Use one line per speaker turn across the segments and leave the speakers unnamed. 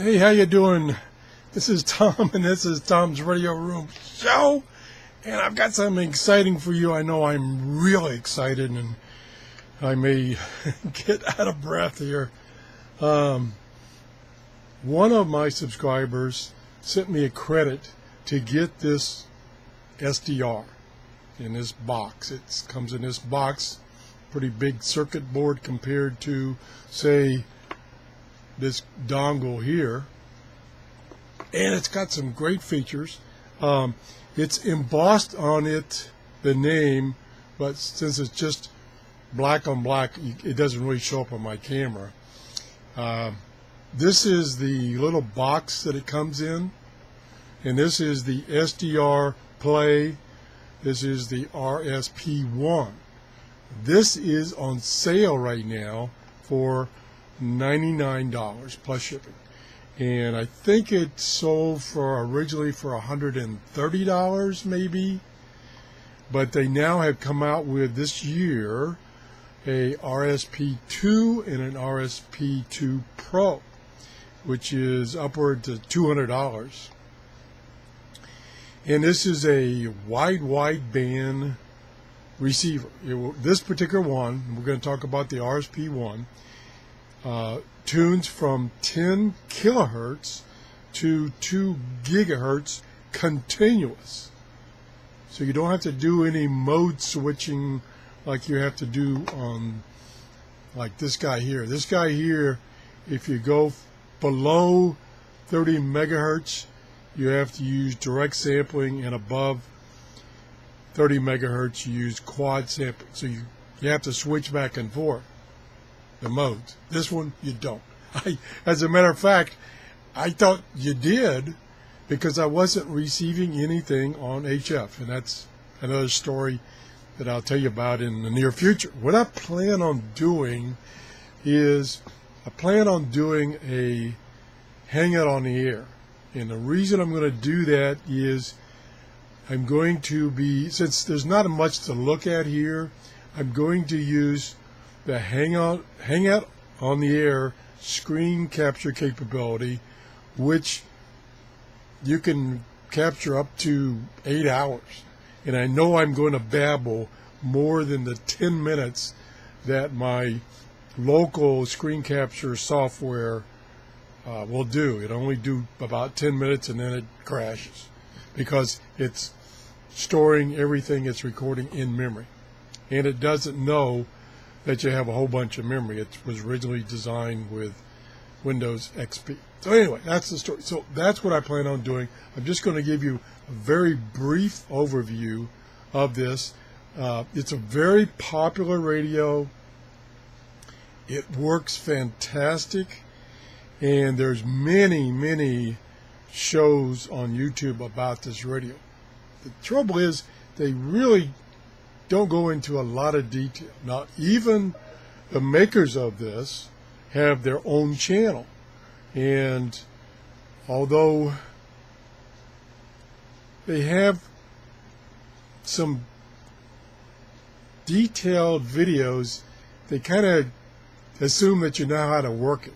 Hey, how you doing? This is Tom, and this is Tom's Radio Room Show, and I've got something exciting for you. I know I'm really excited, and I may get out of breath here. One of my subscribers sent me a credit to get this SDR in this box. It comes in this box, pretty big circuit board compared to, say, this dongle here, and it's got some great features. It's embossed on it, the name, but since it's just black on black, it doesn't really show up on my camera. This is the little box that it comes in, and this is the SDRPlay. This is the RSP1. This is on sale right now for $99 plus shipping, and I think it sold for originally for $130 maybe, but they now have come out with this year a RSP2 and an RSP2 Pro, which is upward to $200. And this is a wide band receiver. This particular one, we're going to talk about the RSP1, tunes from 10 kilohertz to 2 gigahertz continuous. So you don't have to do any mode switching like you have to do on like this guy here. This guy here, if you go below 30 megahertz, you have to use direct sampling, and above 30 megahertz you use quad sampling. So you have to switch back and forth the modes. This one you don't. As a matter of fact, I thought you did because I wasn't receiving anything on HF, and that's another story that I'll tell you about in the near future. What I plan on doing is I plan on doing a hangout on the air, and the reason I'm going to do that is I'm going to be, since there's not much to look at here, I'm going to use the hangout on the air screen capture capability, which you can capture up to 8 hours. And I know I'm going to babble more than the 10 minutes that my local screen capture software will do. It only do about 10 minutes and then it crashes because it's storing everything it's recording in memory, and it doesn't know that you have a whole bunch of memory. It was originally designed with Windows XP. So anyway, that's the story. So that's what I plan on doing. I'm just going to give you a very brief overview of this. It's a very popular radio. It works fantastic, and there's many shows on YouTube about this radio. The trouble is they really don't go into a lot of detail. Now, even the makers of this have their own channel, and although they have some detailed videos, they kind of assume that you know how to work it.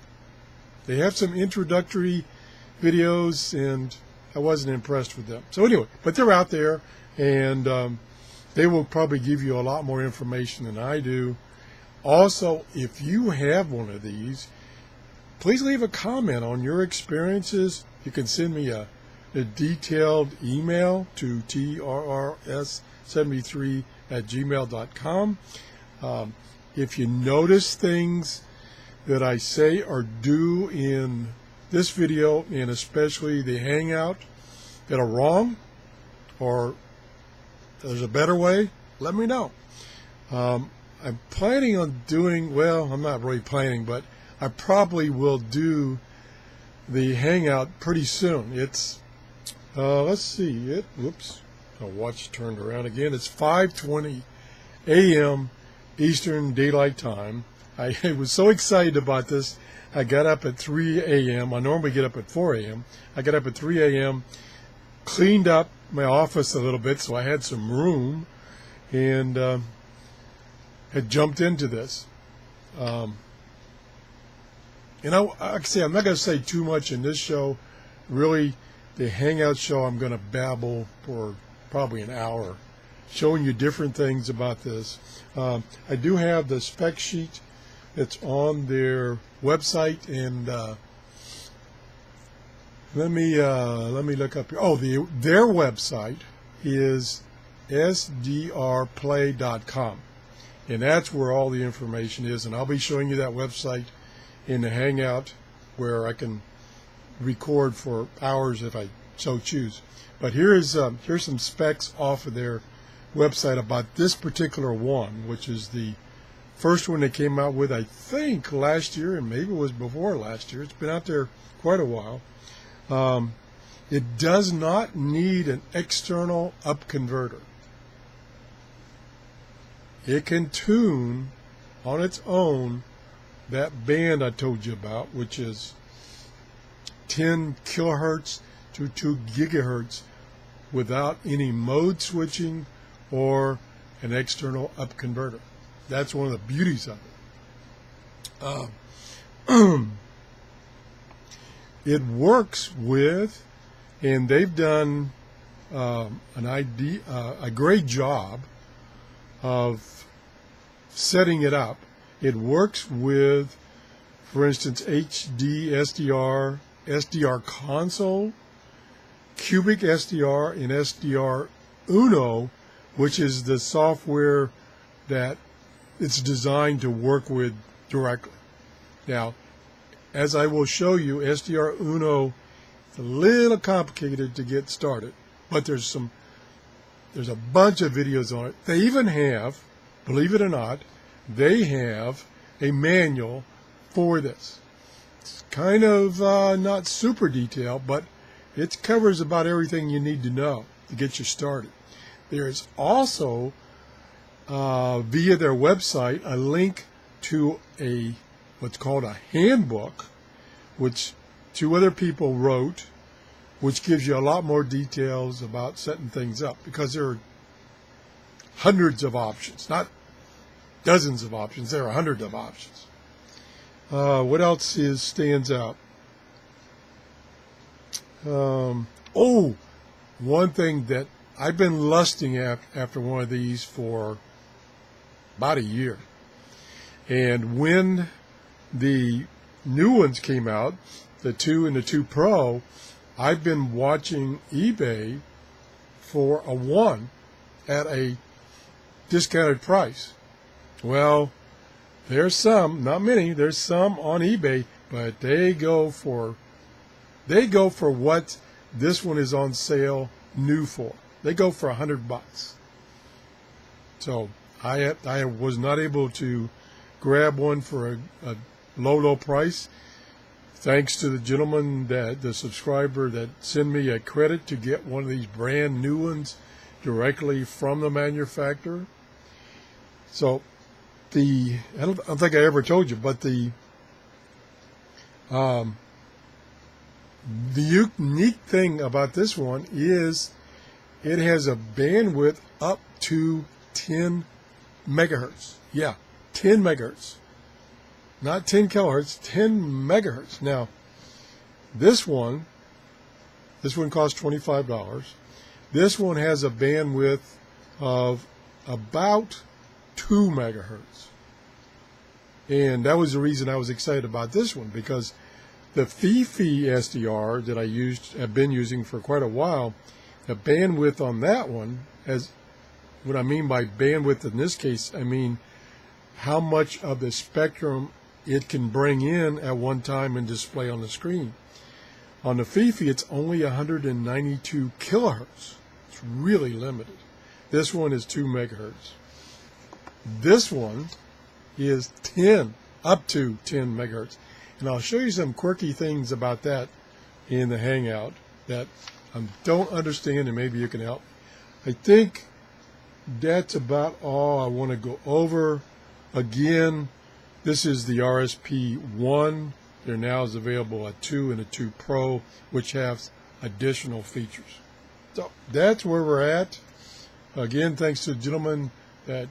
They have some introductory videos, and I wasn't impressed with them. So anyway, but they're out there, and they will probably give you a lot more information than I do. Also, if you have one of these, please leave a comment on your experiences. You can send me a detailed email to TRRS73@gmail.com. If you notice things that I say or do in this video, and especially the hangout, that are wrong, or there's a better way, let me know. I'm planning on doing, well, I'm not really planning, but I probably will do the hangout pretty soon. It's, let's see, whoops, my watch turned around again. It's 5:20 a.m. Eastern Daylight Time. I was so excited about this, I got up at 3 a.m. I normally get up at 4 a.m. I got up at 3 a.m., cleaned up my office a little bit so I had some room, and had jumped into this. And like I say, I'm not going to say too much in this show. Really, the Hangout show, I'm going to babble for probably an hour, showing you different things about this. I do have the spec sheet that's on their website, and let me look up here. Oh, their website is SDRPlay.com, and that's where all the information is. And I'll be showing you that website in the Hangout, where I can record for hours if I so choose. But here's some specs off of their website about this particular one, which is the first one they came out with, I think, last year, and maybe it was before last year. It's been out there quite a while. It does not need an external up converter. It can tune on its own that band I told you about, which is 10 kilohertz to 2 gigahertz without any mode switching or an external up converter. That's one of the beauties of it. It works with, and they've done a great job of setting it up. It works with, for instance, HD, SDR, SDR console, cubic SDR, and SDR Uno, which is the software that it's designed to work with directly. Now, as I will show you, SDR Uno is a little complicated to get started, but there's a bunch of videos on it. They even have, believe it or not, they have a manual for this. It's kind of not super detailed, but it covers about everything you need to know to get you started. There is also, via their website, a link to what's called a handbook, which 2 other people wrote, which gives you a lot more details about setting things up, because there are hundreds of options, not dozens of options. There are hundreds of options. What else stands out? One thing that I've been lusting after one of these for about a year. And when the new ones came out, the 2 and the 2 Pro, I've been watching eBay for a 1 at a discounted price. Well, there's some, not many, there's some on eBay, but they go for what this one is on sale new for. They go for $100. So I was not able to grab one for a low price. Thanks to the gentleman, the subscriber that sent me a credit to get one of these brand new ones directly from the manufacturer. So I don't think I ever told you, but the unique thing about this one is it has a bandwidth up to 10 megahertz. Yeah, 10 megahertz. Not 10 kilohertz, 10 megahertz. Now, this one costs $25. This one has a bandwidth of about 2 megahertz. And that was the reason I was excited about this one, because the Fifi SDR that I've been using for quite a while, the bandwidth on that one, what I mean by bandwidth in this case, I mean how much of the spectrum it can bring in at one time and display on the screen. On the Fifi, it's only 192 kilohertz. It's really limited. This one is 2 megahertz. This one is up to 10 megahertz. And I'll show you some quirky things about that in the Hangout that I don't understand, and maybe you can help. I think that's about all I want to go over. Again, this is the RSP1. There now is available a 2 and a 2 Pro, which have additional features. So that's where we're at. Again, thanks to the gentleman that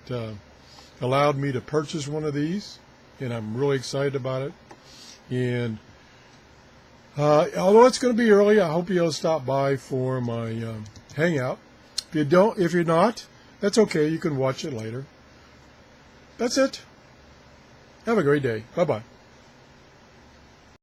allowed me to purchase one of these, and I'm really excited about it. And although it's going to be early, I hope you'll stop by for my hangout. If you're not, that's okay. You can watch it later. That's it. Have a great day. Bye-bye.